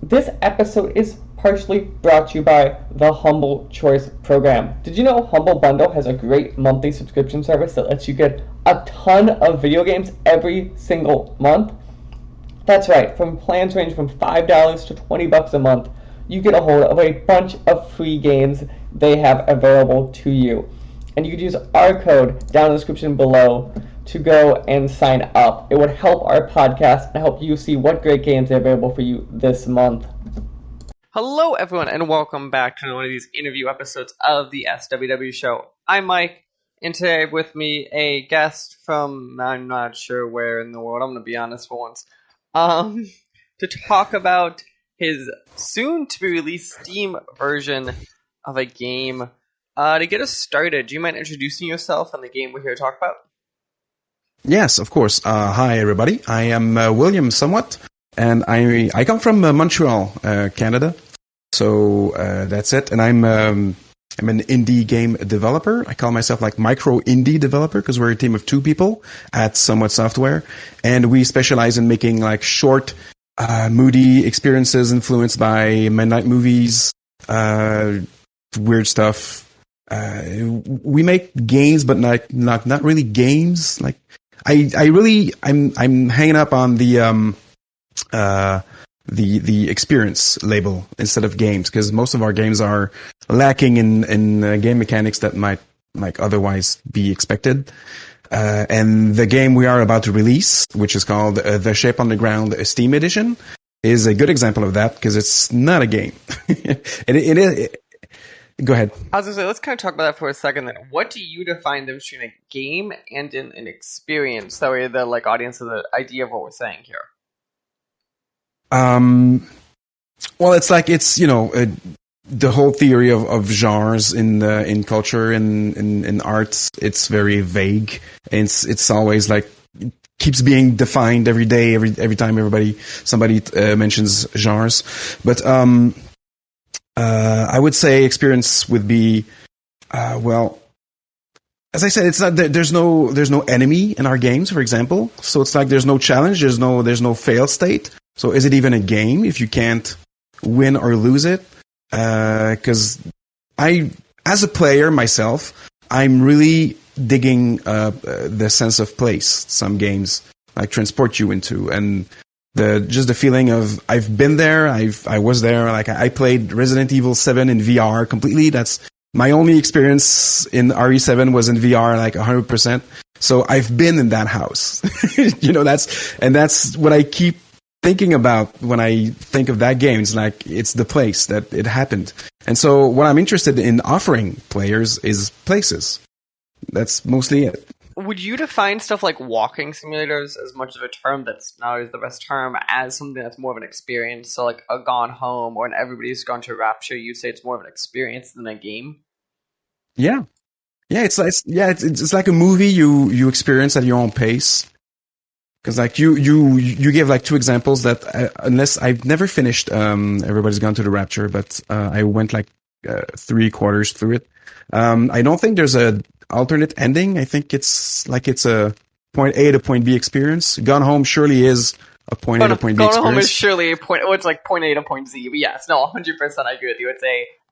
This episode is partially brought to you by the Humble Choice program. Did you know Humble Bundle has a great monthly subscription service that lets you get a ton of video games every single month? That's right, from plans range from $5 to $20 a month, you get a hold of a bunch of free games they have available to you. And you could use our code down in the description below to go and sign up. It would help our podcast and help you see what great games are available for you this month. Hello, everyone, and welcome back to one of these interview episodes of the SWW show. I'm Mike, and today with me a guest from I'm not sure where in the world. I'm going to be honest for once. To talk about his soon-to-be-released Steam version of a game. To get us started, do you mind introducing yourself and the game we're here to talk about? Yes, of course. Hi, everybody. I am William Somewhat, and I come from Montreal, Canada. So that's it. And I'm an indie game developer. I call myself like micro indie developer because we're a team of 2 people at Somewhat Software, and we specialize in making like short, moody experiences influenced by midnight movies, weird stuff. We make games, but not really games. Like I'm hanging up on the experience label instead of games, because most of our games are lacking in game mechanics that might like otherwise be expected. And the game we are about to release, which is called The Shape on the Ground Steam Edition, is a good example of that because it's not a game. It is. Go ahead. I was going to say, let's kind of talk about that for a second then. What do you define the between a game and an experience? That way the audience has an idea of what we're saying here. Well, it's the whole theory of genres in culture and in arts. It's very vague. It's always like keeps being defined every day, every time somebody mentions genres. But I would say experience would be, well, as I said, it's not there's no enemy in our games, for example. So it's like there's no challenge, there's no fail state. So is it even a game if you can't win or lose it? Because as a player myself, I'm really digging the sense of place some games like transport you into, and the feeling of I've been there, I was there. Like I played Resident Evil 7 in VR completely. That's my only experience in RE7 was in VR, like 100%. So I've been in that house. That's what I keep thinking about when I think of that game. It's like it's the place that it happened. And so what I'm interested in offering players is places. That's mostly it. Would you define stuff like walking simulators as much of a term that's not always the best term as something that's more of an experience? So like a Gone Home or an Everybody's Gone to Rapture, you'd say it's more of an experience than a game? Yeah. Yeah, it's like a movie you experience at your own pace. Because like you give like 2 examples that unless I've never finished Everybody's Gone to the Rapture, but I went like 3/4 through it. I don't think there's a alternate ending. I think it's a point A to point B experience. Gone Home surely is a point A to point B experience. Gone Home is surely a point. Oh, it's like point A to point Z. But yes, no, 100% I agree with you. It's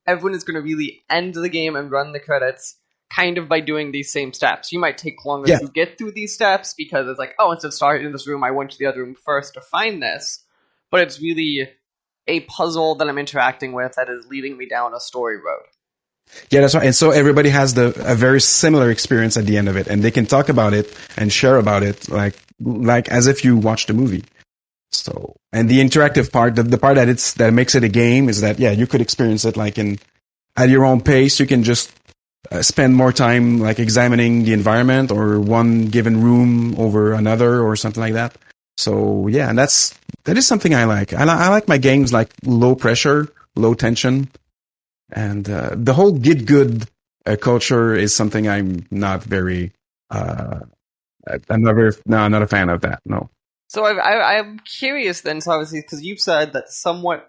everyone is going to really end the game and run the credits kind of by doing these same steps. You might take longer to get through these steps because it's like, oh, instead of starting in this room, I went to the other room first to find this. But it's really a puzzle that I'm interacting with that is leading me down a story road. Yeah, that's right. And so everybody has a very similar experience at the end of it, and they can talk about it and share about it like as if you watched a movie. So, and the interactive part, the part that makes it a game is that, you could experience it like at your own pace. You can just spend more time like examining the environment or one given room over another or something like that. So yeah, and that is something I like. I like my games like low pressure, low tension. And the whole get good culture is something I'm not very. I'm not a fan of that. No. So I'm curious then. So obviously, because you've said that Somewhat.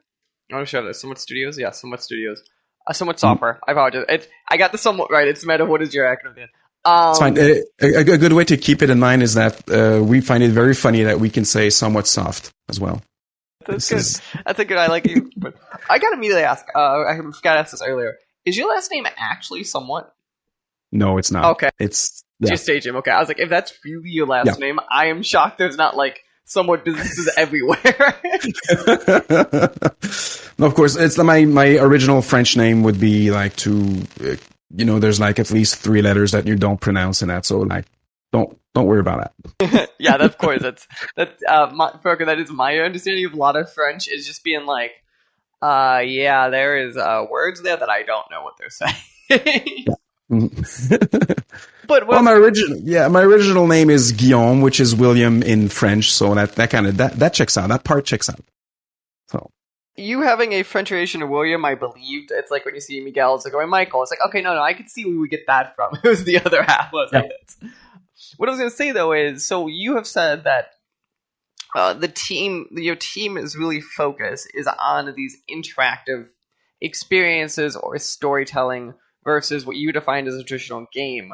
Oh, sure. There's Somewhat Studios. Yeah, Somewhat Studios. Somewhat Software. I apologize. I got the somewhat right. It's meta. What is your acronym? It's fine. A good way to keep it in mind is that we find it very funny that we can say somewhat soft as well. That's good. That's a good. I like you. But I gotta immediately ask. I forgot to ask this earlier. Is your last name actually somewhat? No, it's not. Okay. It's just stage him. Okay, I was like, if that's really your last name, I am shocked. There's not like somewhat businesses everywhere. No, of course, it's my original French name would be like there's like at least 3 letters that you don't pronounce in that, so like don't worry about that. Yeah, of course. That's Parker, that is my understanding of a lot of French is just being like, there is words there that I don't know what they're saying. But my original name is Guillaume, which is William in French, so that checks out. That part checks out. So you having a French relation to William, I believed. It's like when you see Miguel, it's like going Michael. It's like, okay, no, I could see where we get that from. It was the other half. What I was going to say though is, so you have said that your team is really focused is on these interactive experiences or storytelling versus what you defined as a traditional game.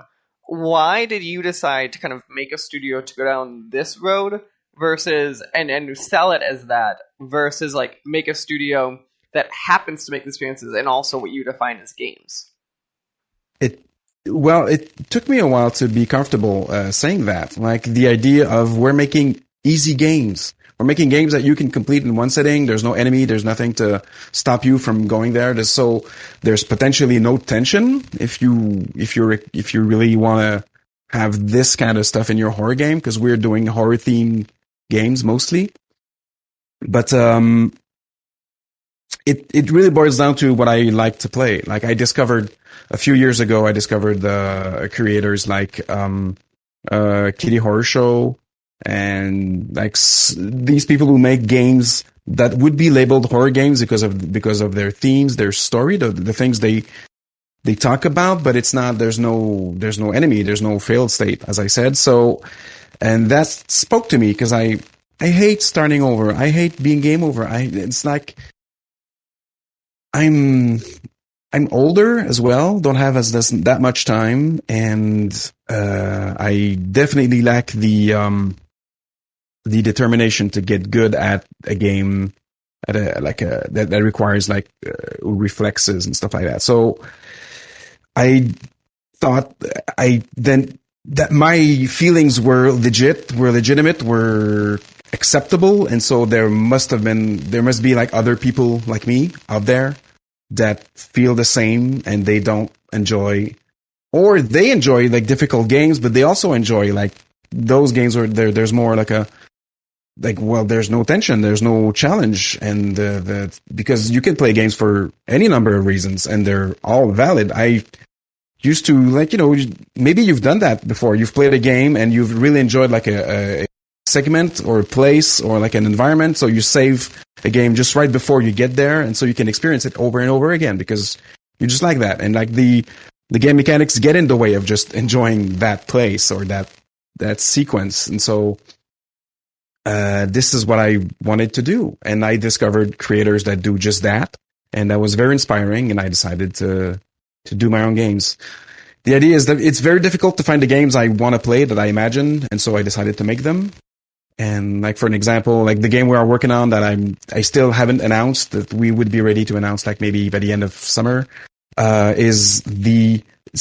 Why did you decide to kind of make a studio to go down this road versus and sell it as that versus like make a studio that happens to make the experiences and also what you define as games? It took me a while to be comfortable saying that. Like the idea of we're making easy games. We're making games that you can complete in one sitting. There's no enemy. There's nothing to stop you from going there. There's potentially no tension if you really want to have this kind of stuff in your horror game, because we're doing horror themed games mostly. But it really boils down to what I like to play. Like a few years ago, I discovered the creators like Kitty Horror Show. And like these people who make games that would be labeled horror games because of their themes, their story, the things they talk about, but it's not. There's no enemy, there's no failed state, as I said. So, and that spoke to me because I hate starting over. I hate being game over. It's like I'm older as well. Don't have that much time, and I definitely lack the determination to get good at a game that requires reflexes and stuff like that. So I thought that my feelings were legitimate, were acceptable, and so there must be like other people like me out there that feel the same, and they don't enjoy, or they enjoy like difficult games, but they also enjoy like those games where there's more there's no tension, there's no challenge, and because you can play games for any number of reasons, and they're all valid. I used to maybe you've done that before. You've played a game and you've really enjoyed like a segment or a place or like an environment, so you save a game just right before you get there, and so you can experience it over and over again because you just like that, and like the game mechanics get in the way of just enjoying that place or that sequence, and so. This is what I wanted to do, and I discovered creators that do just that, and that was very inspiring, and I decided to do my own games. The idea is that it's very difficult to find the games I want to play that I imagine, and so I decided to make them. And like for an example, like the game we are working on that I still haven't announced, that we would be ready to announce like maybe by the end of summer, it's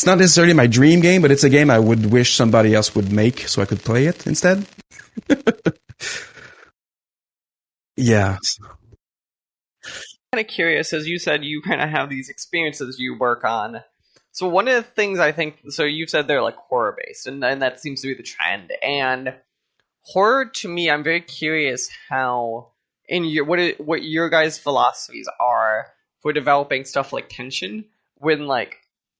not necessarily my dream game, but it's a game I would wish somebody else would make so I could play it instead. Yeah. Kind of curious, as you said, you kind of have these experiences you work on. So one of the things I think, so you said they're like horror based, and that seems to be the trend. And horror, to me, I'm very curious how what your guys' philosophies are for developing stuff like tension. When like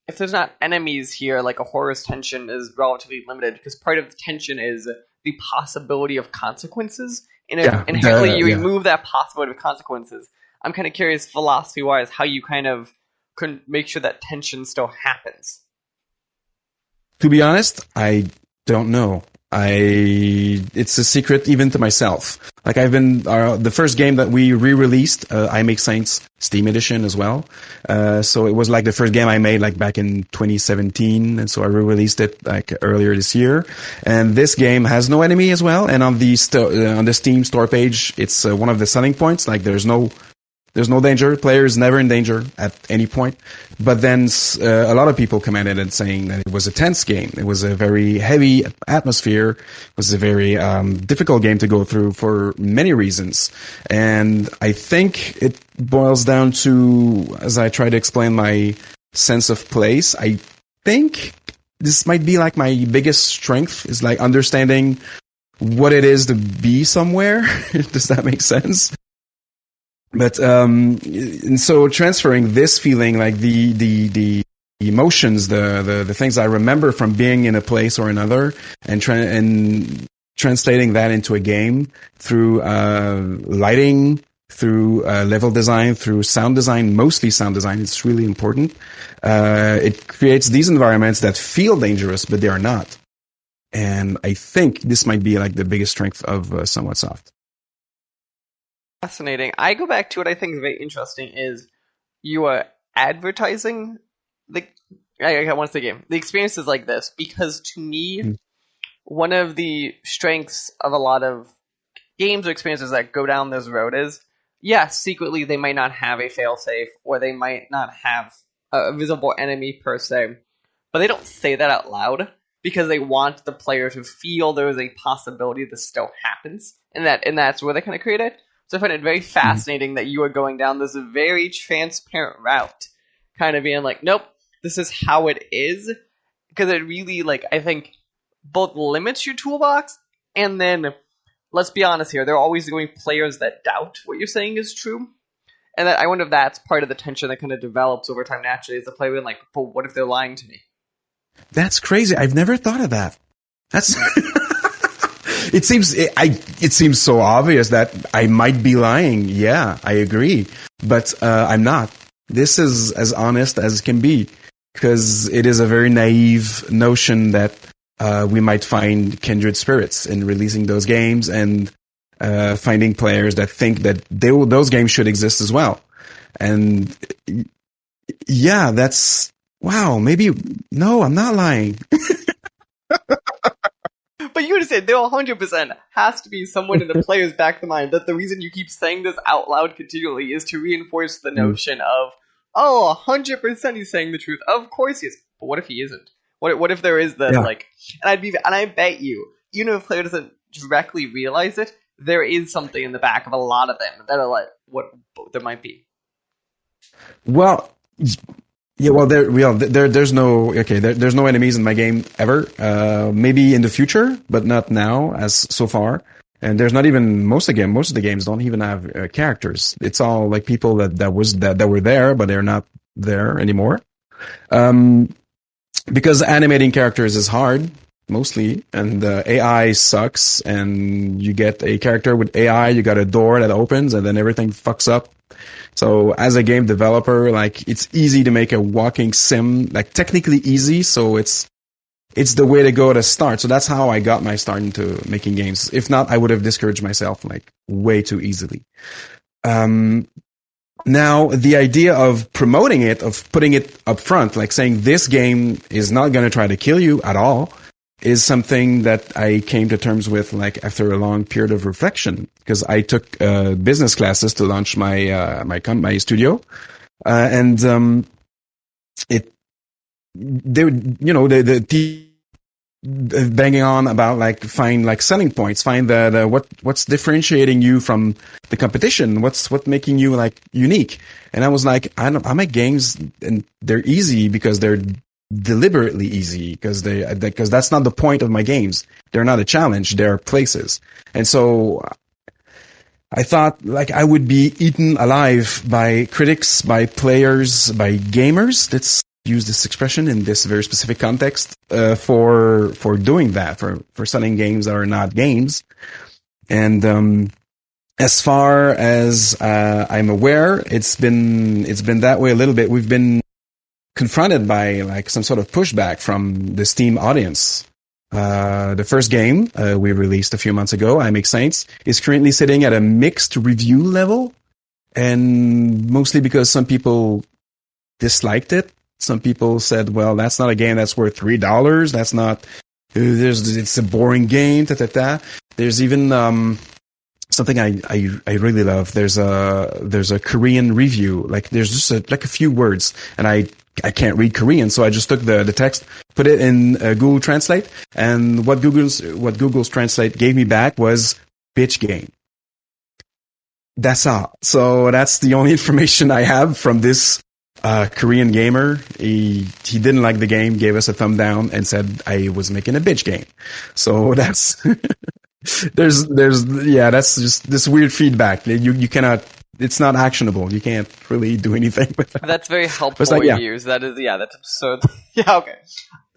if there's not enemies here, like a horror's tension is relatively limited because part of the tension is the possibility of consequences. And if inherently you remove that possibility of consequences, I'm kind of curious, philosophy-wise, how you kind of can make sure that tension still happens. To be honest, I don't know. It's a secret even to myself. Like the first game that we re-released, I Make Saints Steam Edition as well. So it was like the first game I made like back in 2017. And so I re-released it like earlier this year. And this game has no enemy as well. And on the Steam store page, it's one of the selling points. Like there's no danger. Player is never in danger at any point. But then a lot of people commented and saying that it was a tense game. It was a very heavy atmosphere. It was a very difficult game to go through for many reasons. And I think it boils down to, as I try to explain my sense of place, I think this might be like my biggest strength, is like understanding what it is to be somewhere. Does that make sense? But and so transferring this feeling, like the emotions, the things I remember from being in a place or another, and translating that into a game through lighting, through level design, through sound design, mostly sound design. It's really important. It creates these environments that feel dangerous, but they are not. And I think this might be like the biggest strength of Somewhat Soft. Fascinating. I go back to what I think is very interesting is you are advertising I want to say game. The experiences like this, because to me, one of the strengths of a lot of games or experiences that go down this road is, yes, secretly they might not have a failsafe, or they might not have a visible enemy per se, but they don't say that out loud because they want the player to feel there is a possibility this still happens, and that's where they kind of create it. So I find it very fascinating that you are going down this very transparent route, kind of being like, nope, this is how it is, because it really, like, I think both limits your toolbox, and then, let's be honest here, there are always going to be players that doubt what you're saying is true, and that I wonder if that's part of the tension that kind of develops over time naturally as a player being like, but what if they're lying to me? That's crazy. I've never thought of that. That's... It seems so obvious that I might be lying. Yeah, I agree. But I'm not. This is as honest as can be, because it is a very naive notion that we might find kindred spirits in releasing those games, and finding players that think that those games should exist as well. And yeah, that's... Wow, maybe... No, I'm not lying. But you understand, there 100% has to be someone in the player's back of the mind that the reason you keep saying this out loud continually is to reinforce the notion of, oh, 100% he's saying the truth. Of course he is. But what if he isn't? What if there is and I bet you, even if a player doesn't directly realize it, there is something in the back of a lot of them that are like, what there might be. Well... Yeah, well, there's no enemies in my game ever. Maybe in the future, but not now, as so far. And there's not even most of the games don't even have characters. It's all like people that were there, but they're not there anymore. Because animating characters is hard, mostly, and AI sucks. And you get a character with AI, you got a door that opens, and then everything fucks up. So as a game developer, like, it's easy to make a walking sim, like technically easy. So it's the way to go to start. So that's how I got my start into making games. If not, I would have discouraged myself like way too easily. Now the idea of promoting it, of putting it up front, like saying this game is not going to try to kill you at all, is something that I came to terms with like after a long period of reflection, because I took business classes to launch my my studio, and they banging on about like find like selling points, find that what's differentiating you from the competition, what's making you like unique. And I was like, I make games and they're easy because they're deliberately easy, because that's not the point of my games. They're not a challenge, they're places. And so I thought like I would be eaten alive by critics, by players, by gamers. Let's use this expression in this very specific context, for doing that, for selling games that are not games. And as far as I'm aware, it's been that way a little bit. We've been confronted by like some sort of pushback from the Steam audience, The first game we released a few months ago, I Make Saints, is currently sitting at a mixed review level, and mostly because some people disliked it. Some people said, "Well, that's not a game that's worth $3. That's not. It's a boring game." There's even something I really love. There's a Korean review. Like there's just a few words, and I can't read Korean, so I just took the text, put it in Google Translate, and what Google's Translate gave me back was bitch game. That's all. So that's the only information I have from this Korean gamer. He didn't like the game, gave us a thumb down, and said I was making a bitch game. So that's that's just this weird feedback. You cannot. It's not actionable. You can't really do anything with that. That's very helpful reviews. That is, that's absurd. Yeah, okay.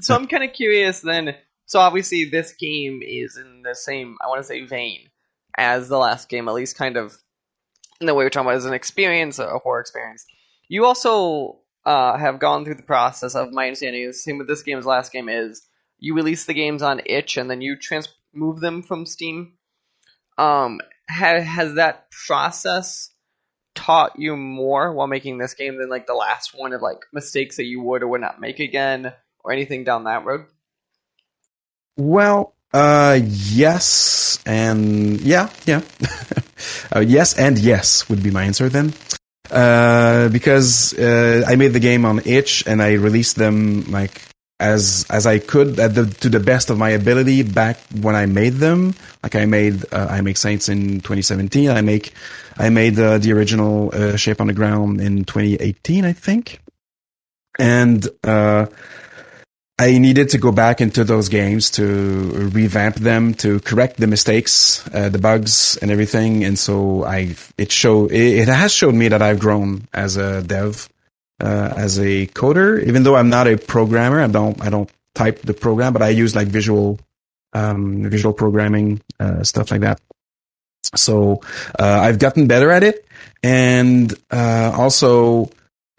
So I'm kind of curious then. So obviously this game is in the same, I want to say, vein as the last game, at least kind of in the way we're talking about as an experience, a horror experience. You also have gone through the process of, my understanding is the same with this game as last game, is you release the games on itch and then you move them from Steam. Has that process taught you more while making this game than like the last one, of like mistakes that you would or would not make again or anything down that road? Well, yes and yeah. Yes and yes would be my answer then. Because I made the game on itch and I released them like as I could to the best of my ability back when I made them. Like I Make Saints in 2017. I made the original Shape on the Ground in 2018, I think. And I needed to go back into those games to revamp them, to correct the mistakes, the bugs and everything. And so it has showed me that I've grown as a dev, as a coder, even though I'm not a programmer. I don't type the program, but I use like visual programming, stuff like that. So, I've gotten better at it. And, also,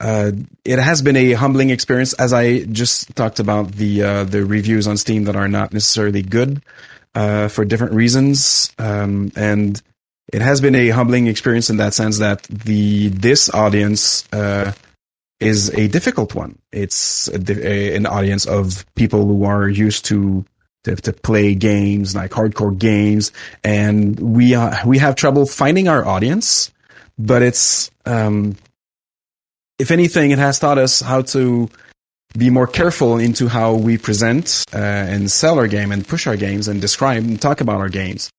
it has been a humbling experience, as I just talked about the reviews on Steam that are not necessarily good, for different reasons. And it has been a humbling experience in that sense that this audience, is a difficult one. It's an audience of people who are used to play games, like hardcore games, and we have trouble finding our audience. But it's, if anything, it has taught us how to be more careful into how we present and sell our game and push our games and describe and talk about our games.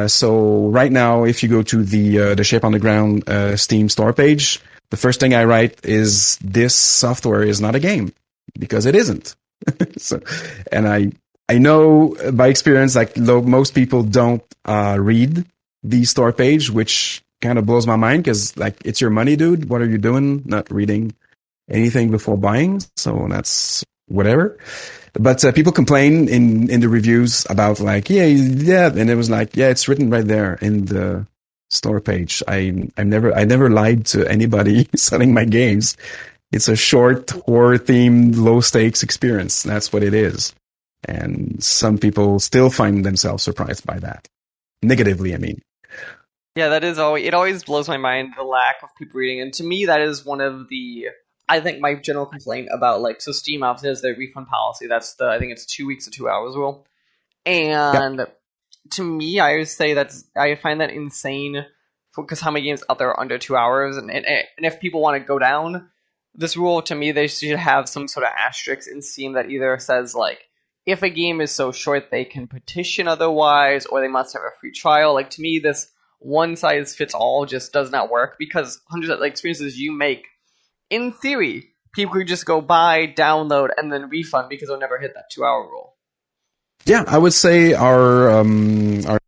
So right now, if you go to the Shape on the Ground Steam store page, the first thing I write is this software is not a game, because it isn't. So, and I know by experience, like most people don't read the store page, which kind of blows my mind, because like it's your money, dude. What are you doing? Not reading anything before buying. So that's whatever. But people complain in the reviews about like, yeah, and it was like, yeah, it's written right there in the store page. I never lied to anybody selling my games. It's a short horror themed low stakes experience. That's what it is. And some people still find themselves surprised by that. Negatively, I mean. Yeah, it always blows my mind, the lack of people reading. And to me, that is one of the, I think my general complaint about, like, so Steam obviously has their refund policy. That's I think it's 2 weeks or 2 hours rule. And to me, I would say I find that insane, because how many games out there are under 2 hours? And if people want to go down this rule, to me, they should have some sort of asterisk in Steam that either says, like, if a game is so short, they can petition otherwise, or they must have a free trial. Like, to me, this one-size-fits-all just does not work, because hundreds of experiences you make, in theory, people could just go buy, download, and then refund, because they'll never hit that 2-hour rule. Yeah, I would say our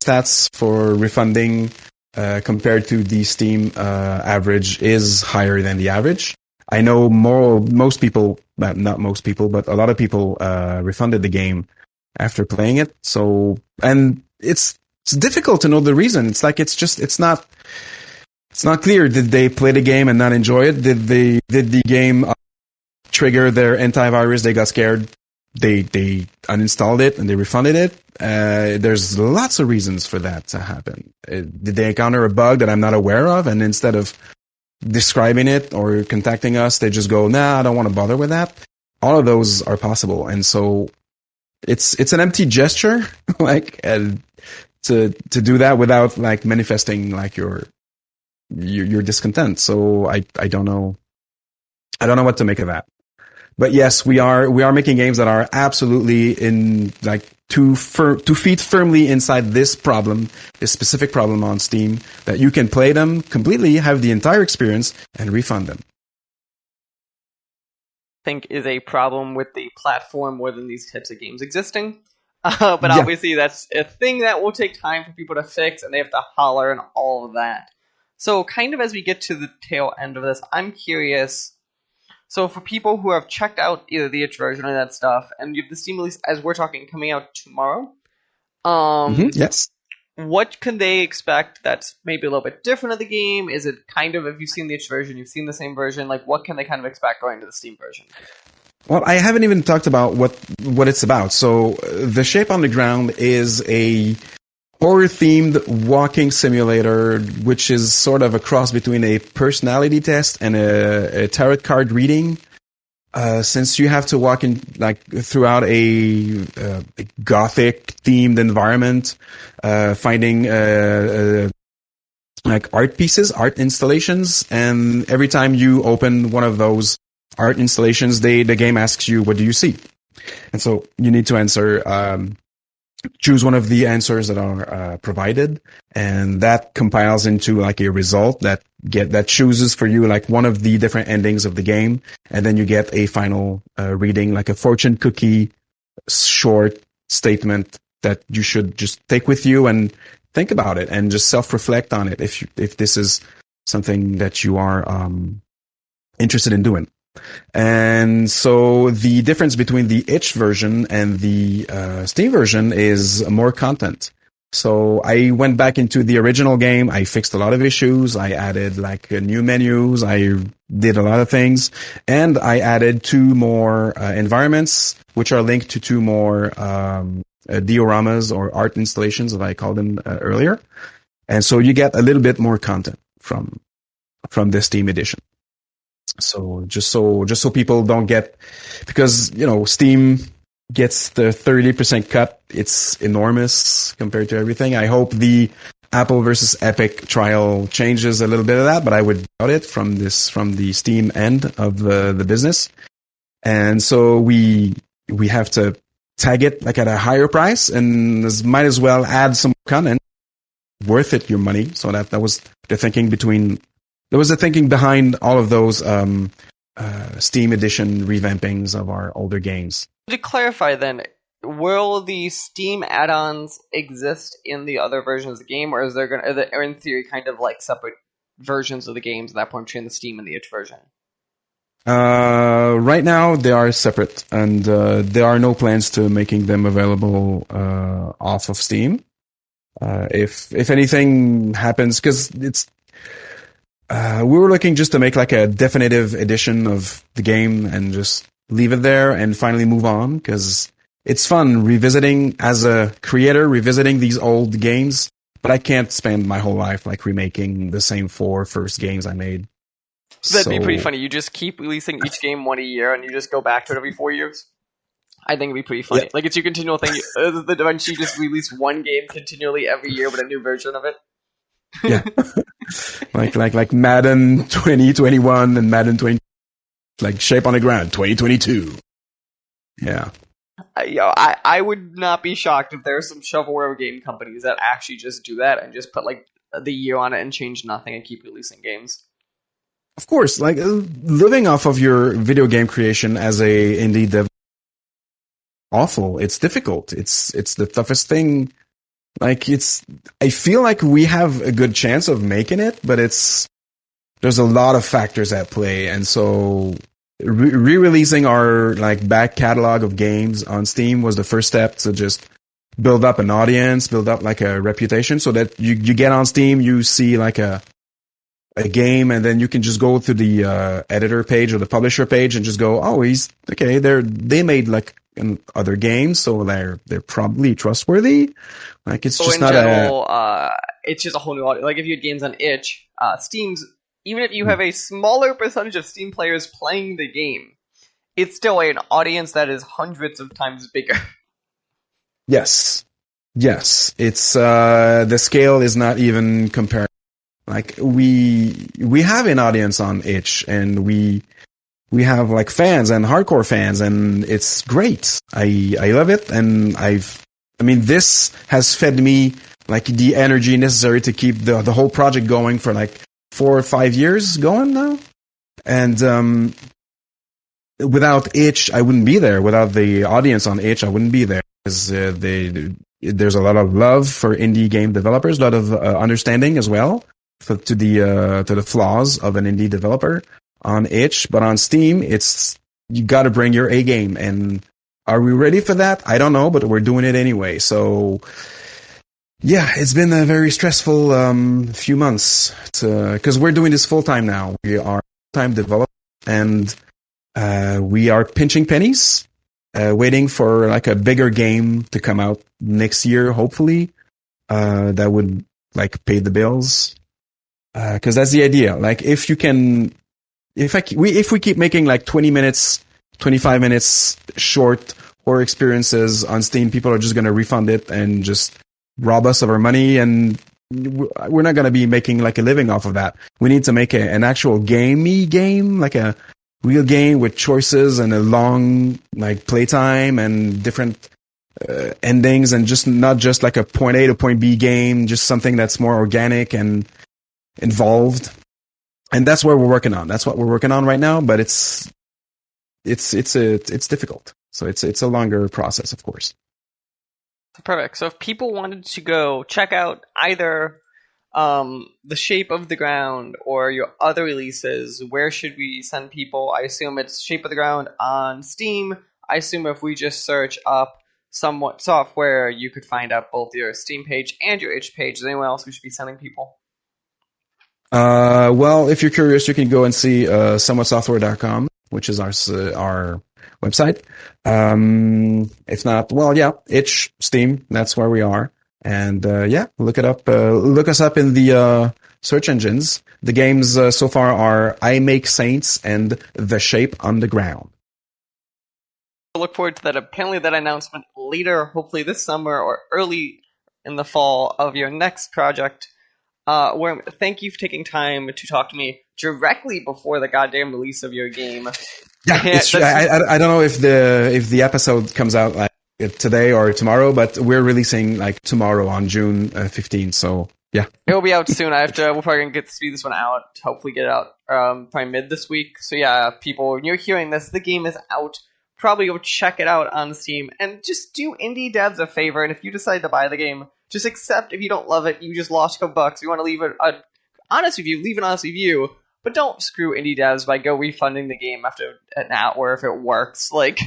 stats for refunding compared to the Steam average is higher than the average. I know most people, not most people, but a lot of people refunded the game after playing it. So, and it's difficult to know the reason. It's like it's not clear. Did they play the game and not enjoy it? Did the game trigger their antivirus? They got scared. they uninstalled it and they refunded it. There's lots of reasons for that to happen. Did they encounter a bug that I'm not aware of, and instead of describing it or contacting us, they just go, nah, I don't want to bother with that. All of those are possible, and so it's an empty gesture, like to do that without like manifesting like your discontent. So I don't know what to make of that. But yes, we are making games that are absolutely in like 2 feet firmly inside this specific problem on Steam, that you can play them completely, have the entire experience, and refund them. I think is a problem with the platform more than these types of games existing. But obviously that's a thing that will take time for people to fix, and they have to holler and all of that. So kind of as we get to the tail end of this, I'm curious. So for people who have checked out either the itch version or that stuff, and you have the Steam release, as we're talking, coming out tomorrow, yes. What can they expect that's maybe a little bit different of the game? Is it kind of, if you've seen the itch version, you've seen the same version, like what can they kind of expect going to the Steam version? Well, I haven't even talked about what it's about. So The Shape on the Ground is a horror-themed walking simulator, which is sort of a cross between a personality test and a tarot card reading. Since you have to walk in like throughout a gothic-themed environment, finding like art pieces, art installations, and every time you open one of those art installations, the game asks you, "What do you see?" And so you need to answer. Choose one of the answers that are provided, and that compiles into like a result that chooses for you like one of the different endings of the game, and then you get a final reading, like a fortune cookie short statement that you should just take with you and think about it and just self-reflect on it if this is something that you are interested in doing. And so the difference between the itch version and the Steam version is more content. So I went back into the original game. I fixed a lot of issues. I added like new menus. I did a lot of things, and I added 2 more environments, which are linked to 2 more dioramas or art installations, as I called them earlier. And so you get a little bit more content from the Steam edition. So just so people don't get, because Steam gets the 30% cut. It's enormous compared to everything. I hope the Apple versus Epic trial changes a little bit of that, but I would doubt it from the Steam end of the business. And so we have to tag it like at a higher price, and might as well add some content worth it your money. So that was the thinking behind all of those Steam edition revampings of our older games. To clarify then, will the Steam add-ons exist in the other versions of the game, or are there in theory kind of like separate versions of the games at that point between the Steam and the itch version? Right now they are separate, and there are no plans to making them available off of Steam. If anything happens, because it's we were looking just to make like a definitive edition of the game and just leave it there and finally move on, because it's fun revisiting as a creator, revisiting these old games, but I can't spend my whole life like remaking the same 4 first games I made. That'd be pretty funny. You just keep releasing each game 1 a year and you just go back to it every 4 years. I think it'd be pretty funny. Yeah. Like it's your continual thing. Eventually you just release one game continually every year with a new version of it. Yeah. like Madden 2021 and Madden 20, like Shape on the Ground 2022. Yeah. I would not be shocked if there are some shovelware game companies that actually just do that and just put like the year on it and change nothing and keep releasing games. Of course, like living off of your video game creation as a indie dev, awful. It's difficult. It's the toughest thing. Like I feel like we have a good chance of making it, but there's a lot of factors at play, and so re-releasing our like back catalog of games on Steam was the first step to just build up an audience, build up like a reputation, so that you get on Steam, you see like a game, and then you can just go to the editor page or the publisher page and just go, oh, they made like in other games, so they're probably trustworthy. Like it's So just in not general, it's just a whole new audience. Like if you had games on itch, Steam's, even if you have a smaller percentage of Steam players playing the game, it's still an audience that is hundreds of times bigger. Yes. Yes. It's the scale is not even comparable. Like we have an audience on itch, and we have like fans and hardcore fans, and it's great. I love it, and I mean this has fed me like the energy necessary to keep the whole project going for like 4 or 5 years going now. And without itch, I wouldn't be there. Without the audience on itch, I wouldn't be there. Because there's a lot of love for indie game developers, a lot of understanding as well to the flaws of an indie developer on itch. But on Steam, it's you got to bring your A game. And are we ready for that? I don't know, but we're doing it anyway. So yeah, it's been a very stressful few months because we're doing this full time now. We are full-time developers, and we are pinching pennies, waiting for like a bigger game to come out next year, hopefully. That would like pay the bills. Because that's the idea. Like if we keep making like 20 minutes, 25 minutes short horror experiences on Steam, people are just going to refund it and just rob us of our money, and we're not going to be making like a living off of that. We need to make an actual game, like a real game with choices and a long like playtime and different endings, and just not just like a point A to point B game, just something that's more organic and involved. And that's what we're working on. That's what we're working on right now, but it's difficult. So it's a longer process, of course. Perfect. So if people wanted to go check out either The Shape of the Ground or your other releases, where should we send people? I assume it's Shape of the Ground on Steam. I assume if we just search up Somewhat Software, you could find out both your Steam page and your itch page. Is there anyone else we should be sending people? Well, if you're curious, you can go and see somewhatsoftware.com, which is our website. If not, well, yeah, itch, Steam, that's where we are. And yeah, look it up. Look us up in the search engines. The games so far are I Make Saints and The Shape on the Ground. I look forward to that. Apparently, that announcement later, hopefully this summer or early in the fall of your next project. Where thank you for taking time to talk to me directly before the goddamn release of your game. Yeah, it's true. I don't know if the episode comes out like today or tomorrow, but we're releasing like tomorrow on June 15th. So yeah, it'll be out soon. We're probably gonna get to speed this one out. Hopefully, get it out probably mid this week. So yeah, people, when you're hearing this, the game is out. Probably go check it out on Steam and just do indie devs a favor. And if you decide to buy the game, just accept if you don't love it, you just lost a couple bucks. You want to leave it an honest review, leave an honest review. But don't screw indie devs by go refunding the game after an hour if it works. Like,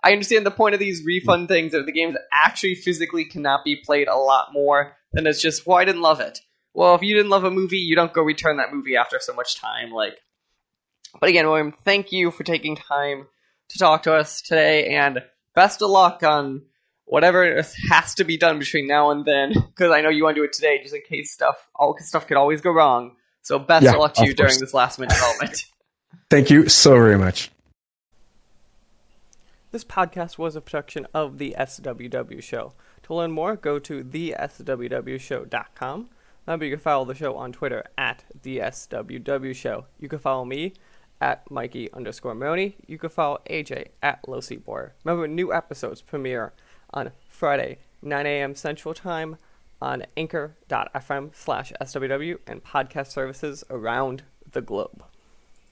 I understand the point of these refund things if the games actually physically cannot be played a lot more, then it's just, well, I didn't love it. Well, if you didn't love a movie, you don't go return that movie after so much time. Like, but again, William, thank you for taking time to talk to us today, and best of luck on whatever has to be done between now and then, because I know you want to do it today, just in case stuff could always go wrong. So best of luck to you during this last minute development. Thank you so very much. This podcast was a production of the SWW Show. To learn more, go to theswwshow.com. Remember, you can follow the show on Twitter at the SWW Show. You can follow me at Mikey_Maroney. You can follow AJ at LowSeatBoy. Remember, new episodes premiere on Friday, 9 a.m. Central Time on anchor.fm/SWW and podcast services around the globe.